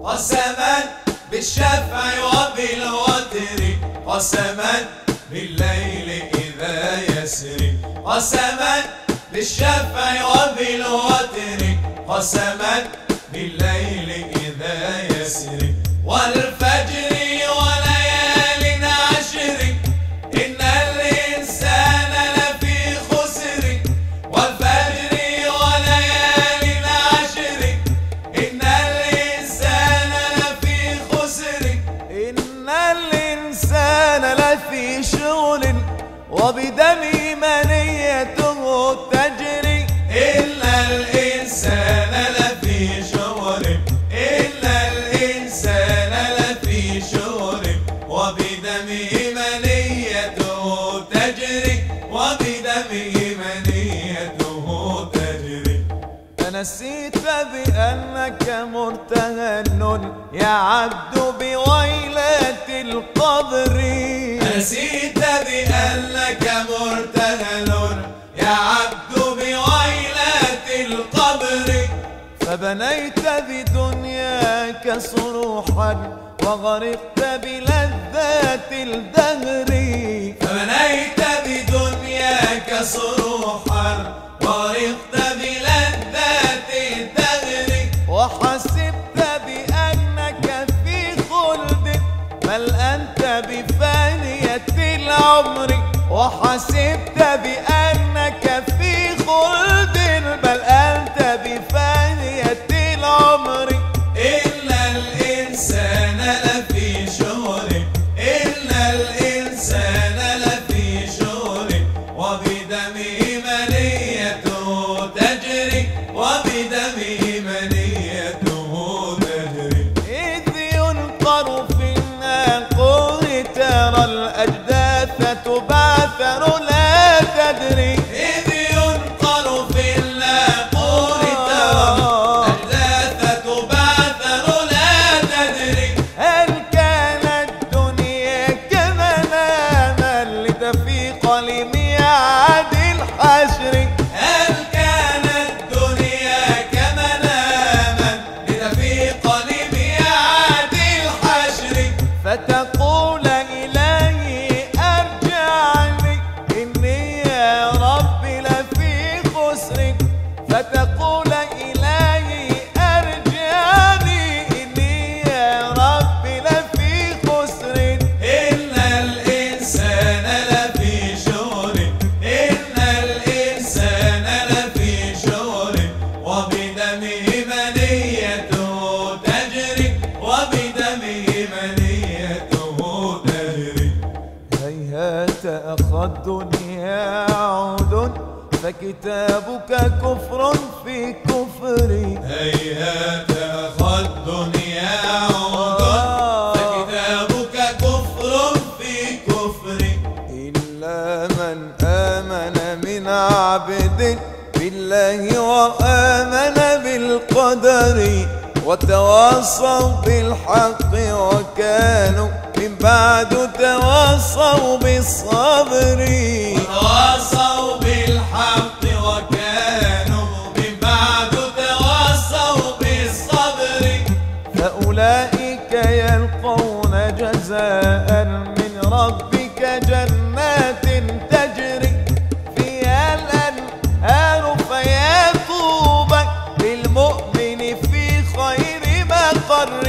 قسما بالشفع وبالوتر، قسما بالليل إذا يسري، قسما بالشفع وبالوتر، قسما بالليل إذا يسري، والفجر وليال عشر، إن الإنسان لفي خسر، والفجر وليال عشر، إن الإنسان لفي خسر، إن الإنسان لفي شغل وبدم منيته تجري، إن الإنسان لفي شغل، إن الإنسان لفي شغل، وبدمه منيته تجري، وبدمه منيته تجري. أنسيت بأنك مرتهن يا عبد بويلات القبر، أنسيت بأنك مرتهن يا عبد بويلات القبر، فبنيت بدنياك صروحا وغرقت بلذات الدهر، فبنيت بدنياك صروحا وغرقت بلذات الدهر، وحسبت بأنك في خلد بل أنت بفانية العمر، وحسبت بأنك في خلد بل أنت بفانية العمر. إن الإنسان لفي شغل، إن الإنسان لفي شغل، وبدمه منيته تجري، وبدمه منيته تجري. إذ ينقر في الناقور ترى الأجداث تبعثر لا تدري، إذ ينقر في الناقور ترى الأجداث تبعثر لا تدري، هل كانت الدنيا كمناما لتفيق لميعاد الحشر، هل كانت الدنيا كمناما لتفيق لميعاد الحشر، فتقول إلهي أرجعني إني يا رب لفي خسر، فتقول إلهي أرجعني إني يا رب لفي خسر. إن الإنسان لفي شغل، إن الإنسان لفي شغل، وبدمه منيته تجري، وبدمه منيته تجري. هيهات أخا الدنيا عود فكتابك كفر في كفري، هيهات أخا الدنيا عود، فكتابك كفر في كفر، إلا من آمن من عبد بالله وآمن بالقدر، وتواصوا بالحق وكانوا من بعد تواصوا بالصبر، وتواصوا بالحق وكانوا من بعد تواصوا بالصبر، فأولئك يلقون جزاء من ربك جنات تجري فيها الأنهار، فيا طوبى للمؤمن في خير مقر،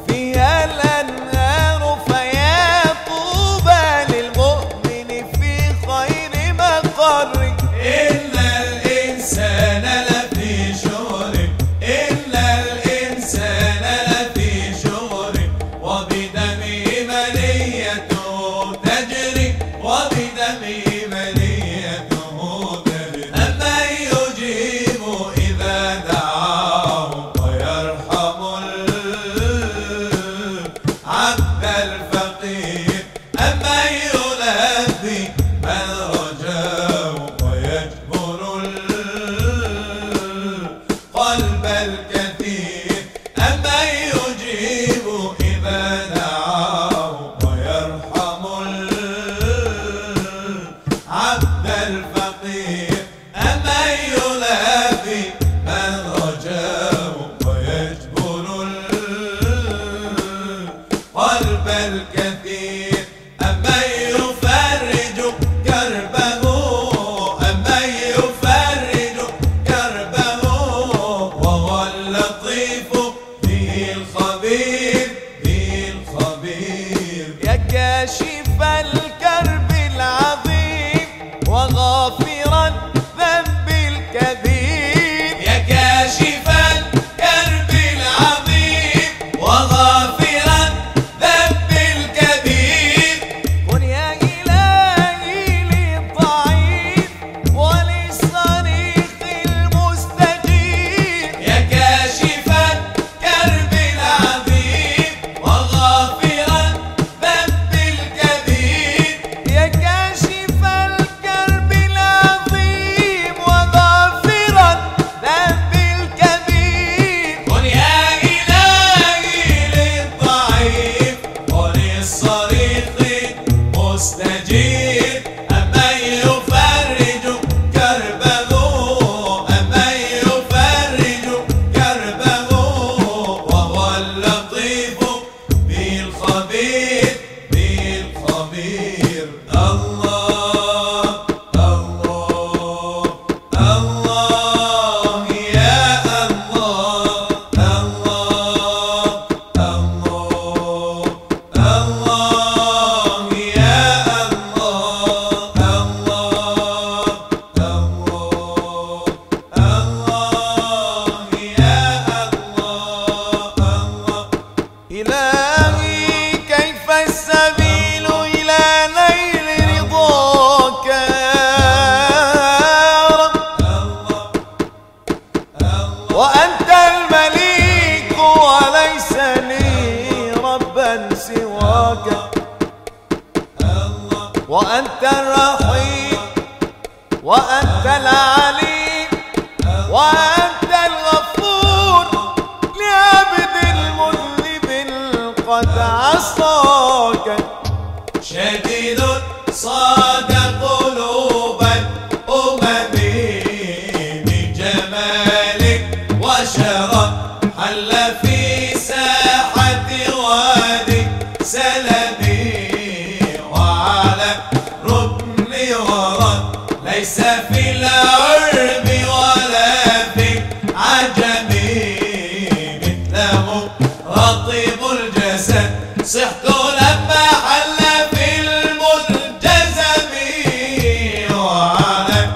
فيها الأنهار فيا طوبى للمؤمن في خير مقر. إن الإنسان لفي شغل، إن الإنسان لفي شغل، وبدمه منيته تجري، وبدمه منيته تجري. أمن يجيب إذا دعاه ويرحم الكثير أمن يفرج كربه أمن يفرج كربه وهو اللطيف به الخبير به الخبير يا كاشف الكرب العظيم وغافر الذنب الكبير يا كاشف الكرب العظيم وغافر الذنب الكبير كن يا إلهي للضعيف وللصريخ المستجيب يا كاشف الكرب العظيم وغافر الذنب الكبير يا كاشف الكرب العظيم وغافر الذنب الكبير كن يا إلهي للضعيف وللصريخ مستجيب أمن يفرج كربه أمن يفرج كربه وهو اللطيف به الخبير به الخبير الله الله الله يا الله الله الله الله يا الله الله الله الله يا الله الله إلهي كيف السبيل إلى نيل رضاك يا رب وأنت المليك وليس لي ربا سواك وأنت الرحيم وأنت العليم وأنت الغفور لعبد المذنب قد عصاك شديد صاد قلوب الأمم بجمالك وشرف حل في ساحة وادي سلبي وعلى ركن ورد ليس في العرب ولا في عجم مثله رطيب الجسد صحت لما حل في الملتزم وعلى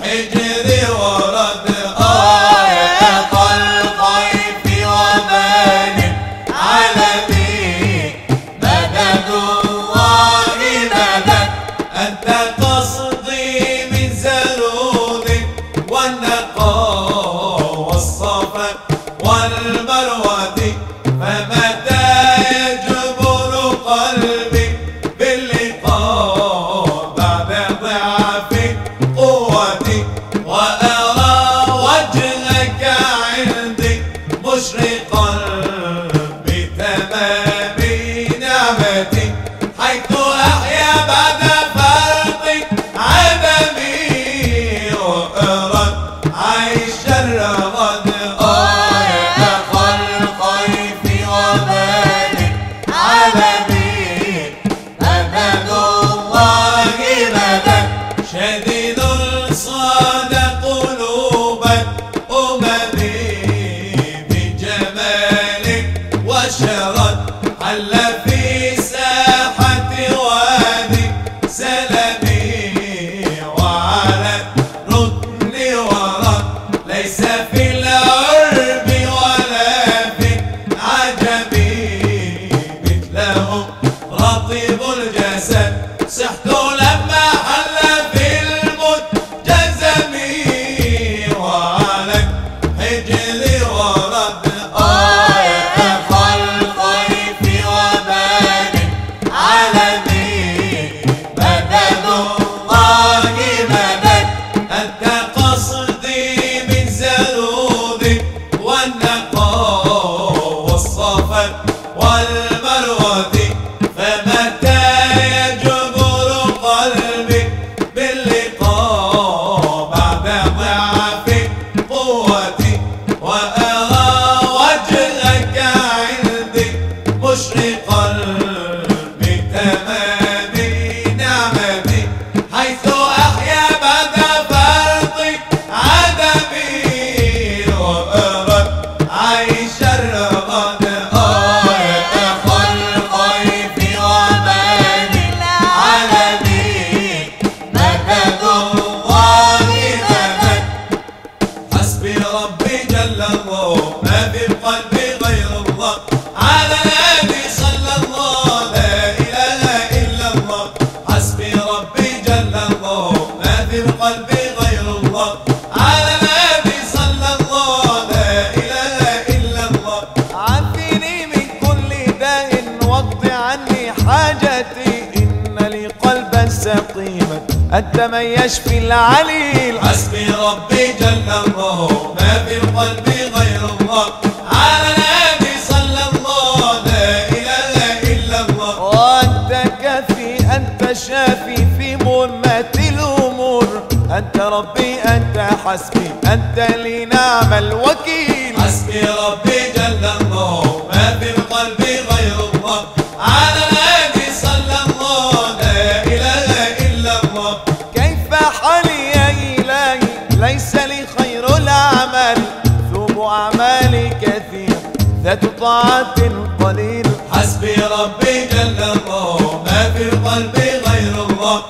حجر ورد آية الضيف ومان علمي مدد الله مدد أنت قصدي من زرود والنقاء والصفا والمروة فمتى يجبر قلبي باللقاء بعد ضعف قوتي وأرى وجهك عندي مشرقا بتمام نعمتي حيث أحيا بعد فرط عدمي وأرى عيش الرغد آية خلقي في وبال عالمي مدد الله مدد شديد صاد قلوب الأمم بجمالك وشرد حل في ساحة وادي سلمي وعلى ركن ورد ليس في العرب ولا في عجم مثله رطيب الجسد صحت لما حل في المتجزم وعلى حجر ورد آية خلقي في وبال عالمي مدد الله مدد أنت قصدي من زرود والنقاء والصفا والمروة فمتى يجبر قلبي باللقاء بعد ضعف قوتي وأرى وجهك عندي مشرقا الشر قد خلقي في وبال العالمين مدد الله مدد حسبي ربي جل الله ما في قلبي غير الله على النبي صلى الله لا إله إلا الله حسبي ربي جل الله ما في قلبي غير الله على النبي صلى الله لا إله إلا الله عافني من كل داء واقض عني حاجتي إن لي قلبا سقيما أنت من يشفي العليل حسبي ربي جل الله ما في قلبي غير الله على النبي صلى الله لا إله إلا الله وأنت كافي أنت شافي في مهمة الأمور أنت ربي أنت حسبي أنت لي نعم الوكيل حسبي ربي جل الله ما في قلبي غير الله على النبي صلى الله لا إله إلا الله كيف حالي يا إلهي ليس لي خير الأعمال ثوب أعمالي كثير ذات طاعة قليل حسبي ربي جل الله ما في قلبي غير الله